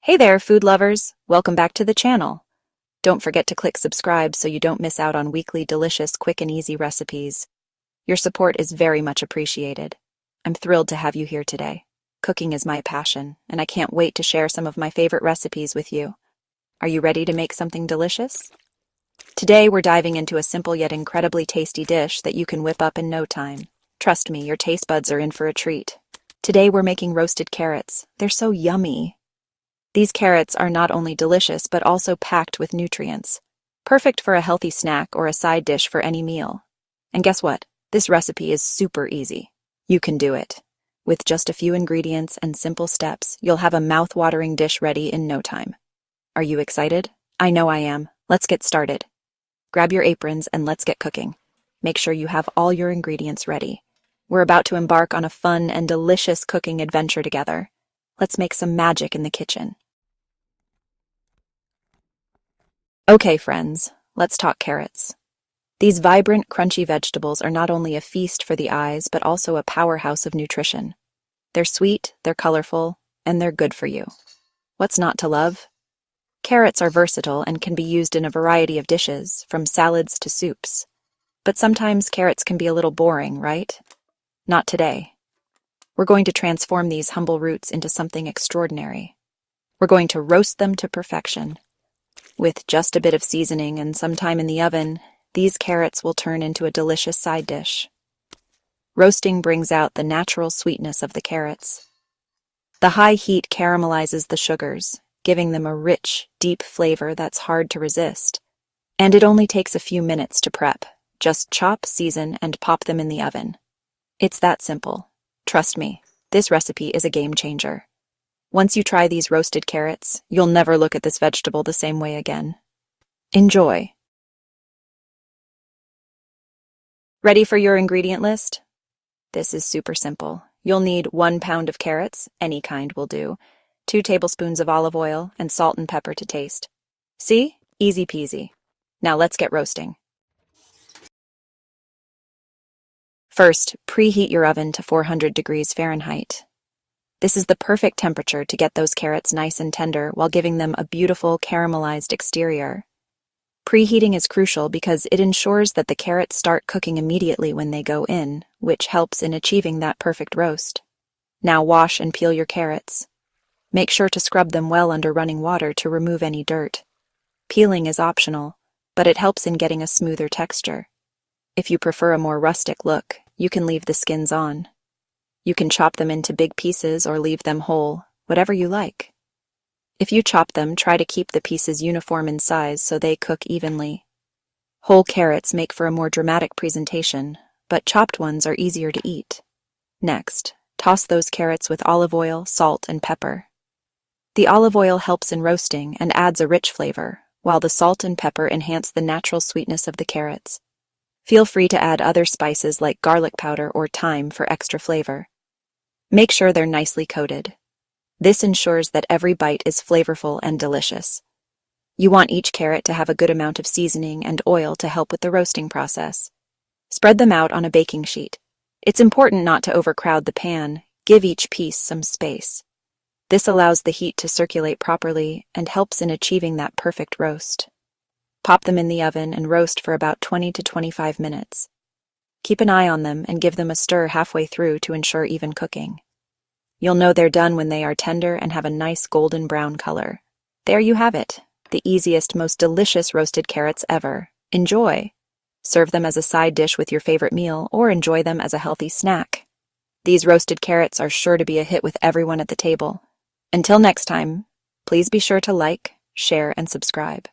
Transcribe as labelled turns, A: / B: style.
A: Hey there, food lovers! Welcome back to the channel. Don't forget to click subscribe so you don't miss out on weekly delicious, quick and easy recipes. Your support is very much appreciated. I'm thrilled to have you here today. Cooking is my passion, and I can't wait to share some of my favorite recipes with you. Are you ready to make something delicious? Today we're diving into a simple yet incredibly tasty dish that you can whip up in no time. Trust me, your taste buds are in for a treat. Today we're making roasted carrots. They're so yummy. These carrots are not only delicious but also packed with nutrients. Perfect for a healthy snack or a side dish for any meal. And guess what? This recipe is super easy. You can do it. With just a few ingredients and simple steps, you'll have a mouth-watering dish ready in no time. Are you excited? I know I am. Let's get started. Grab your aprons and let's get cooking. Make sure you have all your ingredients ready. We're about to embark on a fun and delicious cooking adventure together. Let's make some magic in the kitchen. Okay, friends, let's talk carrots. These vibrant, crunchy vegetables are not only a feast for the eyes, but also a powerhouse of nutrition. They're sweet, they're colorful, and they're good for you. What's not to love? Carrots are versatile and can be used in a variety of dishes, from salads to soups. But sometimes carrots can be a little boring, right? Not today. We're going to transform these humble roots into something extraordinary. We're going to roast them to perfection. With just a bit of seasoning and some time in the oven, these carrots will turn into a delicious side dish. Roasting brings out the natural sweetness of the carrots. The high heat caramelizes the sugars, giving them a rich, deep flavor that's hard to resist. And it only takes a few minutes to prep. Just chop, season, and pop them in the oven. It's that simple. Trust me, this recipe is a game changer. Once you try these roasted carrots, you'll never look at this vegetable the same way again. Enjoy! Ready for your ingredient list? This is super simple. You'll need 1 pound of carrots, any kind will do, 2 tablespoons of olive oil, and salt and pepper to taste. See? Easy peasy. Now let's get roasting. First, preheat your oven to 400 degrees Fahrenheit. This is the perfect temperature to get those carrots nice and tender while giving them a beautiful caramelized exterior. Preheating is crucial because it ensures that the carrots start cooking immediately when they go in, which helps in achieving that perfect roast. Now wash and peel your carrots. Make sure to scrub them well under running water to remove any dirt. Peeling is optional, but it helps in getting a smoother texture. If you prefer a more rustic look, you can leave the skins on. You can chop them into big pieces or leave them whole, whatever you like. If you chop them, try to keep the pieces uniform in size so they cook evenly. Whole carrots make for a more dramatic presentation, but chopped ones are easier to eat. Next, toss those carrots with olive oil, salt, and pepper. The olive oil helps in roasting and adds a rich flavor, while the salt and pepper enhance the natural sweetness of the carrots. Feel free to add other spices like garlic powder or thyme for extra flavor. Make sure they're nicely coated. This ensures that every bite is flavorful and delicious. You want each carrot to have a good amount of seasoning and oil to help with the roasting process. Spread them out on a baking sheet. It's important not to overcrowd the pan. Give each piece some space. This allows the heat to circulate properly and helps in achieving that perfect roast. Pop them in the oven and roast for about 20 to 25 minutes. Keep an eye on them and give them a stir halfway through to ensure even cooking. You'll know they're done when they are tender and have a nice golden brown color. There you have it, the easiest, most delicious roasted carrots ever. Enjoy! Serve them as a side dish with your favorite meal or enjoy them as a healthy snack. These roasted carrots are sure to be a hit with everyone at the table. Until next time, please be sure to like, share, and subscribe.